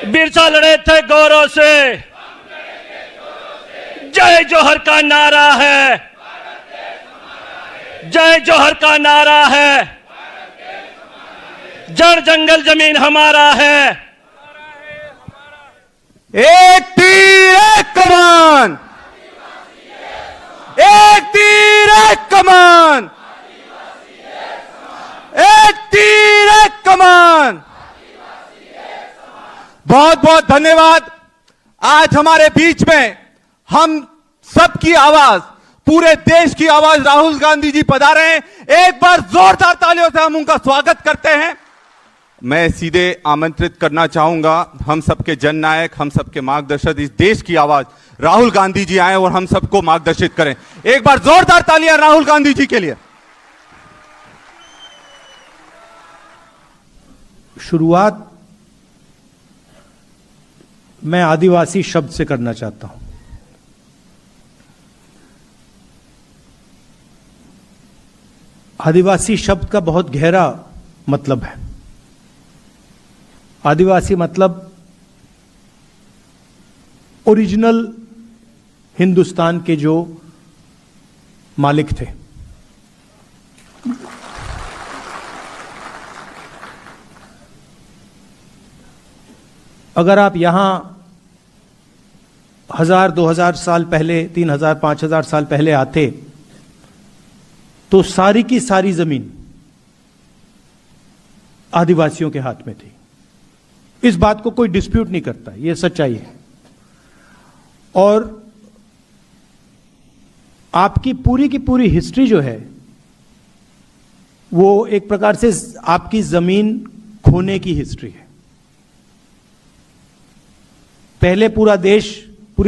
बिरसा लड़े थे गौरव से, जय जोहर का नारा है, जय जोहर का नारा है, जड़ जंगल जमीन हमारा है। एक तीर एक कमान, एक तीर एक कमान, एक तीर एक कमान। बहुत बहुत धन्यवाद। आज हमारे बीच में हम सबकी आवाज, पूरे देश की आवाज राहुल गांधी जी पधारे हैं। एक बार जोरदार तालियों से हम उनका स्वागत करते हैं। मैं सीधे आमंत्रित करना चाहूंगा हम सबके जननायक, हम सबके मार्गदर्शक, इस देश की आवाज राहुल गांधी जी आए और हम सबको मार्गदर्शित करें। एक बार जोरदार तालियां राहुल गांधी जी के लिए। शुरुआत मैं आदिवासी शब्द से करना चाहता हूं। आदिवासी शब्द का बहुत गहरा मतलब है। आदिवासी मतलब ओरिजिनल हिंदुस्तान के जो मालिक थे। अगर आप यहां 1000-2000 साल पहले, 3000-5000 साल पहले आते तो सारी की सारी जमीन आदिवासियों के हाथ में थी। इस बात को कोई डिस्प्यूट नहीं करता, यह सच्चाई है। और आपकी पूरी की पूरी हिस्ट्री जो है वो एक प्रकार से आपकी जमीन खोने की हिस्ट्री है। पहले पूरे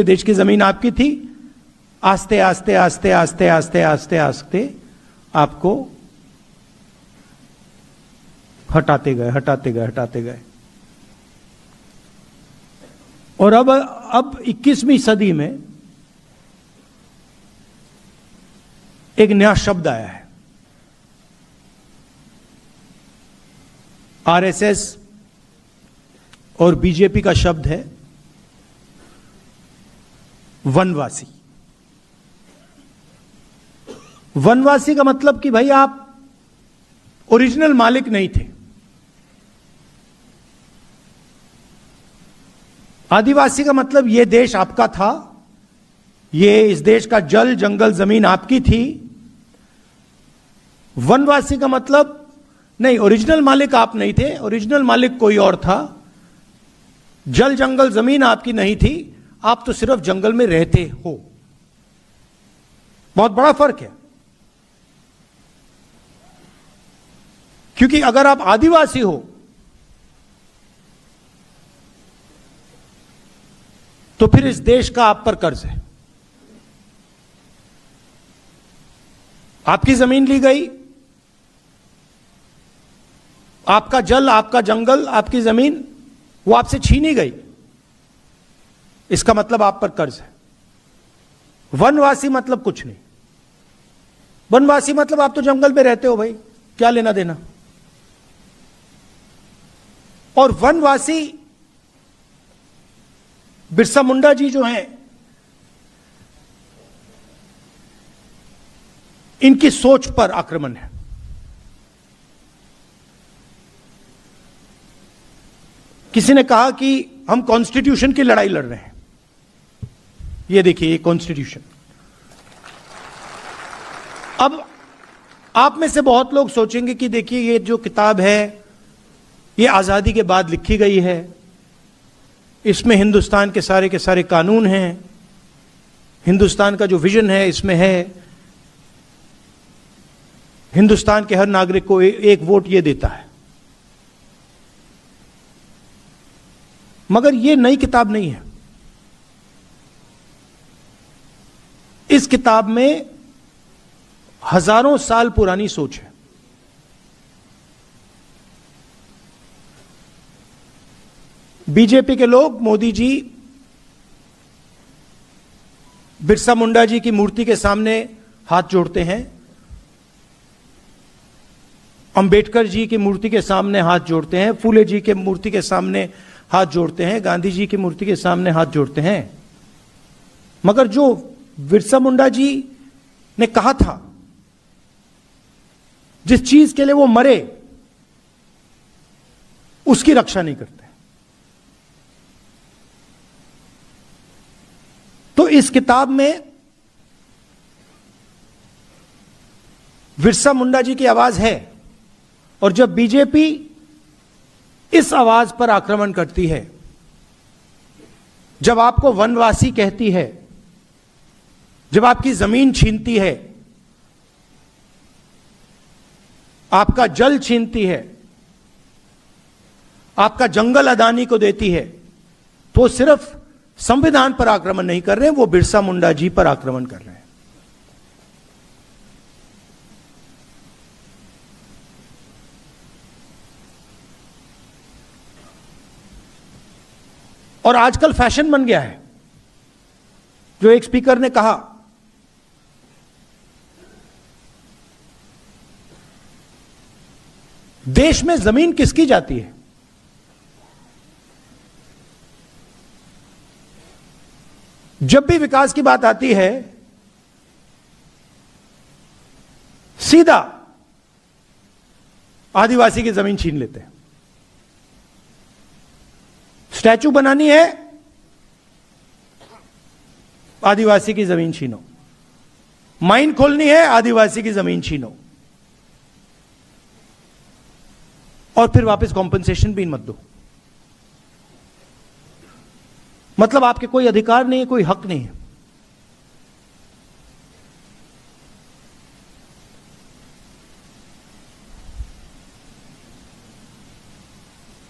देश की जमीन आपकी थी। आस्ते आस्ते आस्ते आस्ते आस्ते आस्ते आस्ते आपको हटाते गए। और अब 21वीं सदी में एक नया शब्द आया है। आरएसएस और बीजेपी का शब्द है वनवासी। वनवासी का मतलब कि भाई आप ओरिजिनल मालिक नहीं थे। आदिवासी का मतलब यह देश आपका था, इस देश का जल जंगल जमीन आपकी थी। वनवासी का मतलब नहीं, ओरिजिनल मालिक आप नहीं थे, ओरिजिनल मालिक कोई और था। जल जंगल जमीन आपकी नहीं थी, आप तो सिर्फ जंगल में रहते हो। बहुत बड़ा फर्क है। क्योंकि अगर आप आदिवासी हो तो फिर इस देश का आप पर कर्ज है। आपकी जमीन ली गई, आपका जल, आपका जंगल, आपकी जमीन वो आपसे छीनी गई। इसका मतलब आप पर कर्ज है। वनवासी मतलब कुछ नहीं। वनवासी मतलब आप तो जंगल में रहते हो भाई, क्या लेना देना। और वनवासी बिरसा मुंडा जी जो हैं, इनकी सोच पर आक्रमण है। किसी ने कहा कि हम कॉन्स्टिट्यूशन की लड़ाई लड़ रहे हैं। ये देखिए, ये कॉन्स्टिट्यूशन। अब आप में से बहुत लोग सोचेंगे कि देखिए ये जो किताब है ये आजादी के बाद लिखी गई है, इसमें हिंदुस्तान के सारे कानून हैं, हिंदुस्तान का जो विजन है इसमें है, हिंदुस्तान के हर नागरिक को एक वोट ये देता है। मगर ये नई किताब नहीं है। इस किताब में हजारों साल पुरानी सोच है। बीजेपी के लोग, मोदी जी बिरसा मुंडा जी की मूर्ति के सामने हाथ जोड़ते हैं, अंबेडकर जी की मूर्ति के सामने हाथ जोड़ते हैं, फूले जी के मूर्ति के सामने हाथ जोड़ते हैं, गांधी जी की मूर्ति के सामने हाथ जोड़ते हैं। मगर जो बिरसा मुंडा जी ने कहा था, जिस चीज के लिए वो मरे, उसकी रक्षा नहीं करते। तो इस किताब में बिरसा मुंडा जी की आवाज है, और जब बीजेपी इस आवाज पर आक्रमण करती है, जब आपको वनवासी कहती है, जब आपकी जमीन छीनती है, आपका जल छीनती है, आपका जंगल अदानी को देती है, तो सिर्फ संविधान पर आक्रमण नहीं कर रहे हैं, वो बिरसा मुंडा जी पर आक्रमण कर रहे हैं। और आजकल फैशन बन गया है, जो एक स्पीकर ने कहा, देश में जमीन किसकी जाती है? जब भी विकास की बात आती है, सीधा आदिवासी की जमीन छीन लेते हैं। स्टैचू बनानी है, आदिवासी की जमीन छीनो। माइन खोलनी है, आदिवासी की जमीन छीनो, और फिर वापस कॉम्पनसेशन भी मत दो। मतलब आपके कोई अधिकार नहीं है, कोई हक नहीं है।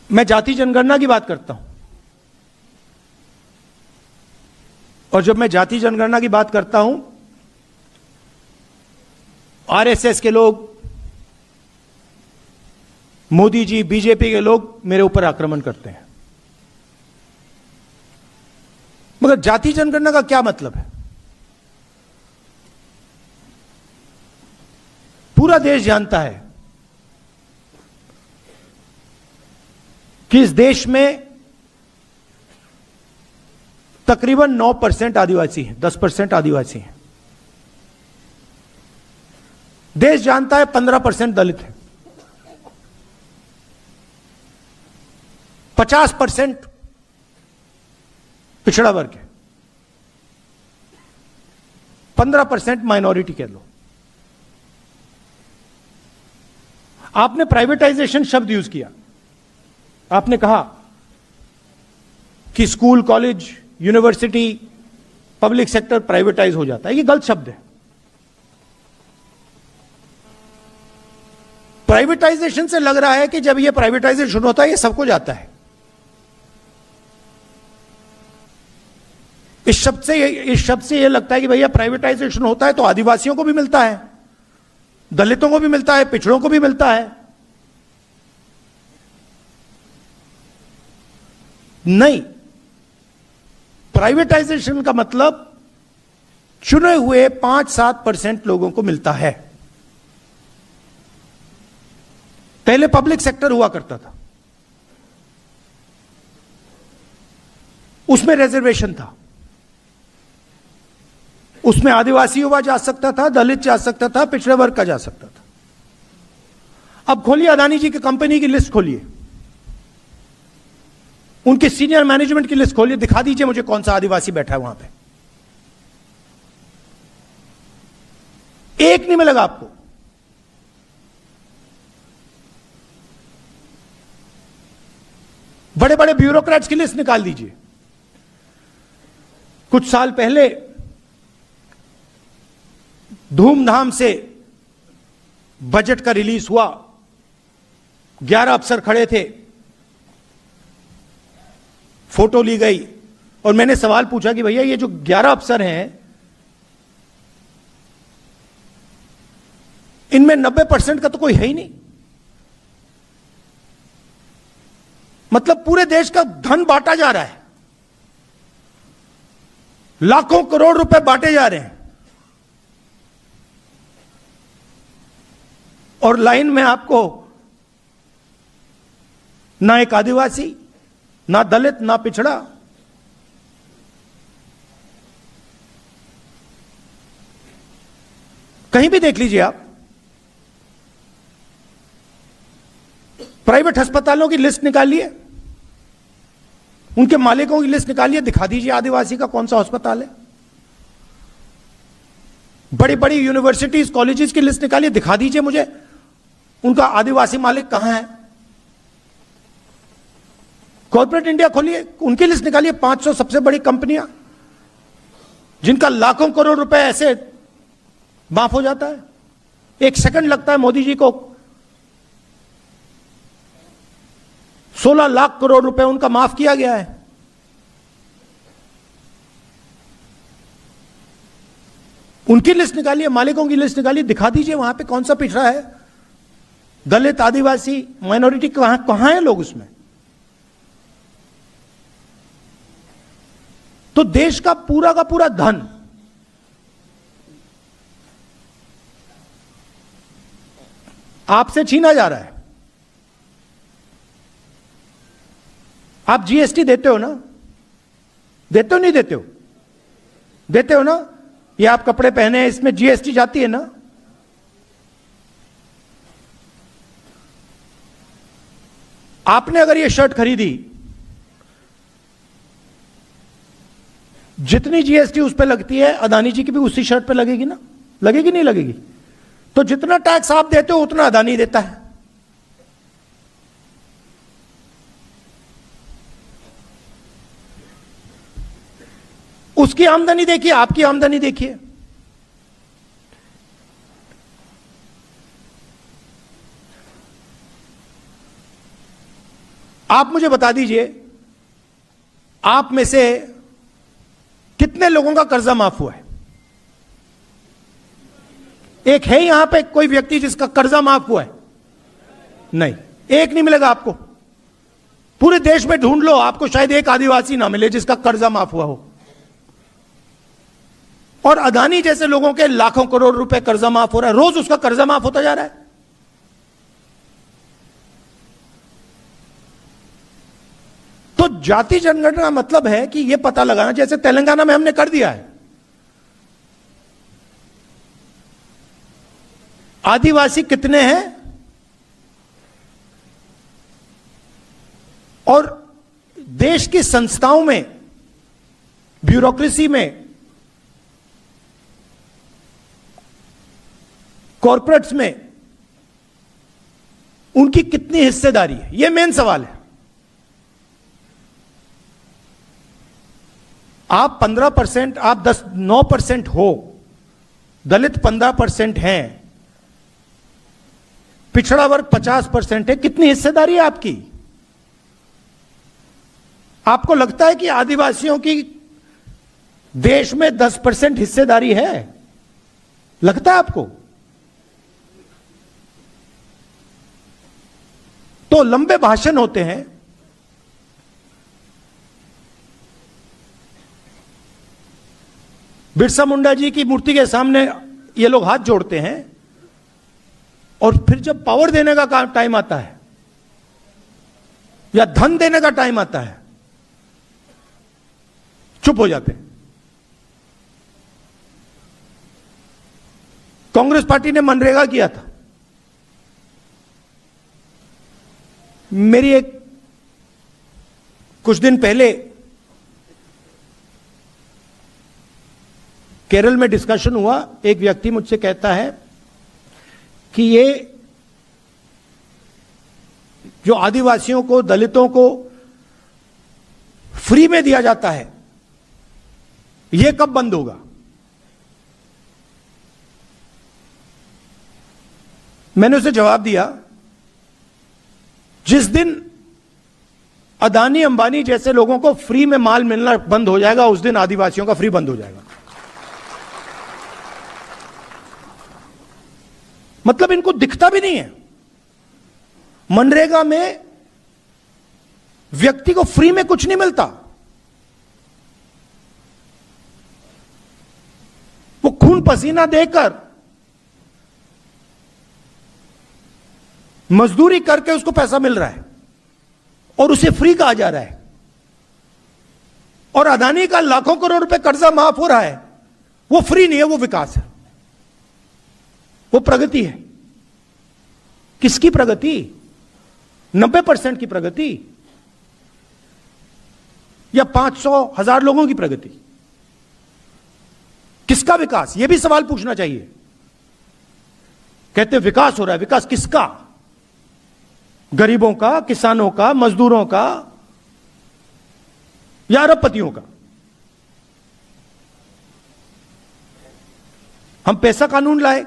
मैं जाति जनगणना की बात करता हूं, और जब मैं जाति जनगणना की बात करता हूं, आरएसएस के लोग, मोदी जी, बीजेपी के लोग मेरे ऊपर आक्रमण करते हैं। मगर जाति जनगणना का क्या मतलब है? पूरा देश जानता है कि इस देश में तकरीबन 9% आदिवासी हैं, 10% आदिवासी हैं। देश जानता है 15% दलित हैं, 50% पिछड़ा वर्ग है, 15% माइनॉरिटी कह लो। आपने प्राइवेटाइजेशन शब्द यूज किया, आपने कहा कि school, college, university, public sector privatise हो जाता है। ये गलत शब्द है। प्राइवेटाइजेशन से लग रहा है कि जब ये प्राइवेटाइजेशन होता है ये सबको जाता है। इस शब्द से यह लगता है कि भैया प्राइवेटाइजेशन होता है तो आदिवासियों को भी मिलता है, दलितों को भी मिलता है, पिछड़ों को भी मिलता है। नहीं, प्राइवेटाइजेशन का मतलब चुने हुए 5-7% लोगों को मिलता है। पहले पब्लिक सेक्टर हुआ करता था, उसमें रिजर्वेशन था, उसमें आदिवासी युवा जा सकता था, दलित जा सकता था, पिछड़े वर्ग का जा सकता था। अब खोलिए अदानी जी की कंपनी की लिस्ट खोलिए, उनके सीनियर मैनेजमेंट की लिस्ट खोलिए, दिखा दीजिए मुझे कौन सा आदिवासी बैठा है वहां पे। एक नहीं मिलेगा आपको। बड़े बड़े ब्यूरोक्रेट्स की लिस्ट निकाल दीजिए। कुछ साल पहले धूमधाम से बजट का रिलीज हुआ, 11 अफसर खड़े थे, फोटो ली गई, और मैंने सवाल पूछा कि भैया ये जो 11 अफसर हैं, इनमें 90% का तो कोई है ही नहीं। मतलब पूरे देश का धन बांटा जा रहा है, लाखों करोड़ रुपए बांटे जा रहे हैं, और लाइन में आपको ना एक आदिवासी, ना दलित ना पिछड़ा। कहीं भी देख लीजिए आप, प्राइवेट अस्पतालों की लिस्ट निकालिए, उनके मालिकों की लिस्ट निकालिए, दिखा दीजिए आदिवासी का कौन सा अस्पताल है। बड़ी बड़ी यूनिवर्सिटीज कॉलेजेस की लिस्ट निकालिए, दिखा दीजिए मुझे उनका आदिवासी मालिक कहां है। कॉर्पोरेट इंडिया खोलिए, उनकी लिस्ट निकालिए, 500 सबसे बड़ी कंपनियां जिनका लाखों करोड़ रुपए ऐसे माफ हो जाता है। 1 सेकंड लगता है मोदी जी को 16 लाख करोड़ रुपए उनका माफ किया गया है। उनकी लिस्ट निकालिए, मालिकों की लिस्ट निकालिए, दिखा दीजिए वहां पे कौन सा पिछड़ा है, दलित, आदिवासी, माइनॉरिटी, कहां है लोग उसमें। तो देश का पूरा धन आपसे छीना जा रहा है। आप जीएसटी देते हो ना, देते हो नहीं देते हो, देते हो ना। ये आप कपड़े पहने हैं, इसमें जीएसटी जाती है ना। आपने अगर ये शर्ट खरीदी, जितनी जीएसटी उस पर लगती है अदानी जी की भी उसी शर्ट पे लगेगी ना, लगेगी नहीं लगेगी। तो जितना टैक्स आप देते हो उतना अदानी देता है। उसकी आमदनी देखिए, आपकी आमदनी देखिए। आप मुझे बता दीजिए, आप में से कितने लोगों का कर्जा माफ हुआ है? एक है यहां पे कोई व्यक्ति जिसका कर्जा माफ हुआ है? नहीं, एक नहीं मिलेगा आपको। पूरे देश में ढूंढ लो, आपको शायद एक आदिवासी ना मिले जिसका कर्जा माफ हुआ हो। और अदानी जैसे लोगों के लाखों करोड़ रुपए कर्जा माफ हो रहा है, रोज उसका कर्जा माफ होता जा रहा है। तो जाति जनगणना मतलब है कि यह पता लगाना, जैसे तेलंगाना में हमने कर दिया है, आदिवासी कितने हैं और देश की संस्थाओं में, ब्यूरोक्रेसी में, कॉर्पोरेट्स में उनकी कितनी हिस्सेदारी है, यह मेन सवाल है। आप 15%, आप 9% हो, दलित 15% हैं, पिछड़ा वर्ग 50% है, कितनी हिस्सेदारी है आपकी? आपको लगता है कि आदिवासियों की देश में 10% हिस्सेदारी है? लगता है आपको? तो लंबे भाषण होते हैं, बिरसा मुंडा जी की मूर्ति के सामने ये लोग हाथ जोड़ते हैं, और फिर जब पावर देने का टाइम आता है या धन देने का टाइम आता है, चुप हो जाते हैं। कांग्रेस पार्टी ने मनरेगा किया था। मेरी कुछ दिन पहले केरल में डिस्कशन हुआ। एक व्यक्ति मुझसे कहता है कि ये जो आदिवासियों को, दलितों को फ्री में दिया जाता है, ये कब बंद होगा? मैंने उसे जवाब दिया, जिस दिन अदानी अंबानी जैसे लोगों को फ्री में माल मिलना बंद हो जाएगा, उस दिन आदिवासियों का फ्री बंद हो जाएगा। मतलब इनको दिखता भी नहीं है। मनरेगा में व्यक्ति को फ्री में कुछ नहीं मिलता, वो खून पसीना देकर मजदूरी करके उसको पैसा मिल रहा है और उसे फ्री कहा जा रहा है। और अदानी का लाखों करोड़ रुपए कर्जा माफ हो रहा है, वो फ्री नहीं है, वो विकास है, वो प्रगति है। किसकी प्रगति? 90% की प्रगति या 500,000 लोगों की प्रगति? किसका विकास? यह भी सवाल पूछना चाहिए। कहते विकास हो रहा है, विकास किसका? गरीबों का, किसानों का, मजदूरों का या अरबपतियों का? हम पैसा कानून लाए,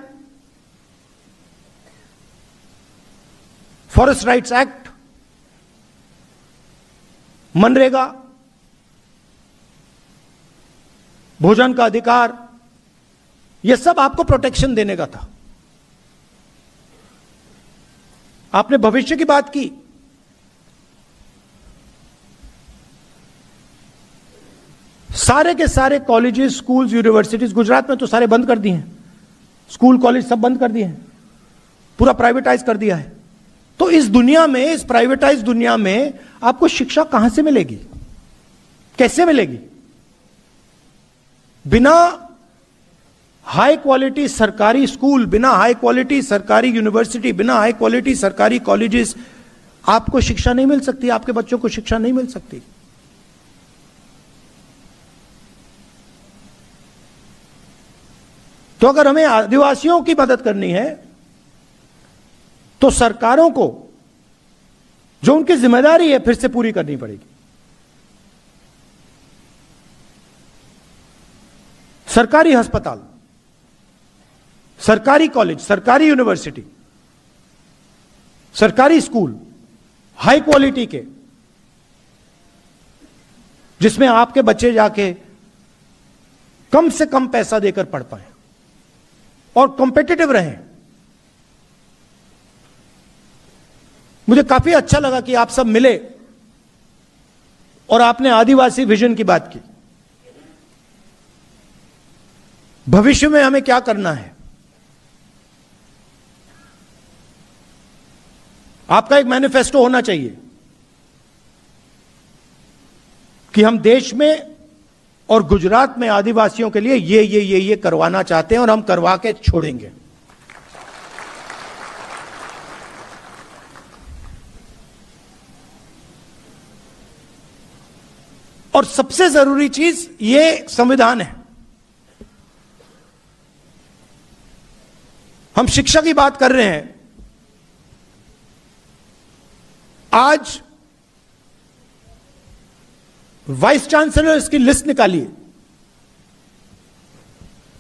फॉरेस्ट राइट्स एक्ट, मनरेगा, भोजन का अधिकार, यह सब आपको प्रोटेक्शन देने का था। आपने भविष्य की बात की। सारे के सारे कॉलेजेस, स्कूल्स, यूनिवर्सिटीज गुजरात में तो सारे बंद कर दिए हैं, स्कूल कॉलेज सब बंद कर दिए हैं, पूरा प्राइवेटाइज कर दिया है। तो इस दुनिया में, इस प्राइवेटाइज दुनिया में आपको शिक्षा कहां से मिलेगी? कैसे मिलेगी? बिना हाई क्वालिटी सरकारी स्कूल, बिना हाई क्वालिटी सरकारी यूनिवर्सिटी, बिना हाई क्वालिटी सरकारी कॉलेजेस आपको शिक्षा नहीं मिल सकती, आपके बच्चों को शिक्षा नहीं मिल सकती। तो अगर हमें आदिवासियों की मदद करनी है तो सरकारों को जो उनकी जिम्मेदारी है फिर से पूरी करनी पड़ेगी। सरकारी अस्पताल, सरकारी कॉलेज, सरकारी यूनिवर्सिटी, सरकारी स्कूल हाई क्वालिटी के, जिसमें आपके बच्चे जाके कम से कम पैसा देकर पढ़ पाए और कॉम्पिटिटिव रहें। मुझे काफी अच्छा लगा कि आप सब मिले और आपने आदिवासी विजन की बात की। भविष्य में हमें क्या करना है? आपका एक मैनिफेस्टो होना चाहिए कि हम देश में और गुजरात में आदिवासियों के लिए ये करवाना चाहते हैं और हम करवा के छोड़ेंगे। और सबसे जरूरी चीज ये संविधान है। हम शिक्षा की बात कर रहे हैं। आज वाइस चांसलर की लिस्ट निकालिए,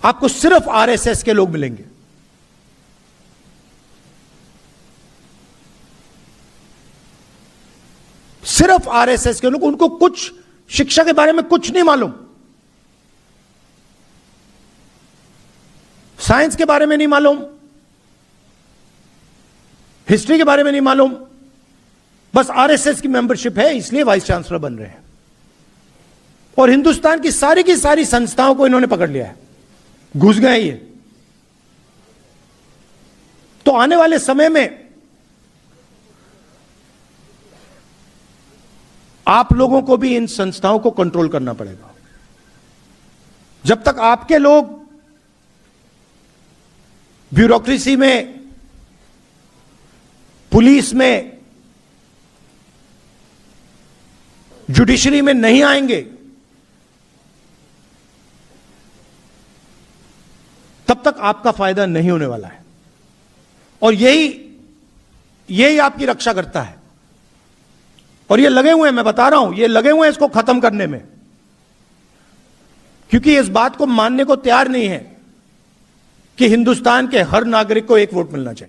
आपको सिर्फ आरएसएस के लोग मिलेंगे। सिर्फ आरएसएस के लोग, उनको कुछ शिक्षा के बारे में कुछ नहीं मालूम, साइंस के बारे में नहीं मालूम, हिस्ट्री के बारे में नहीं मालूम, बस आरएसएस की मेंबरशिप है इसलिए वाइस चांसलर बन रहे हैं। और हिंदुस्तान की सारी संस्थाओं को इन्होंने पकड़ लिया है, घुस गए ये। तो आने वाले समय में आप लोगों को भी इन संस्थाओं को कंट्रोल करना पड़ेगा। जब तक आपके लोग ब्यूरोक्रेसी में, पुलिस में, जुडिशरी में नहीं आएंगे, तब तक आपका फायदा नहीं होने वाला है। और यही आपकी रक्षा करता है। और ये लगे हुए हैं, मैं बता रहा हूं, ये लगे हुए हैं इसको खत्म करने में, क्योंकि इस बात को मानने को तैयार नहीं है कि हिंदुस्तान के हर नागरिक को एक वोट मिलना चाहिए।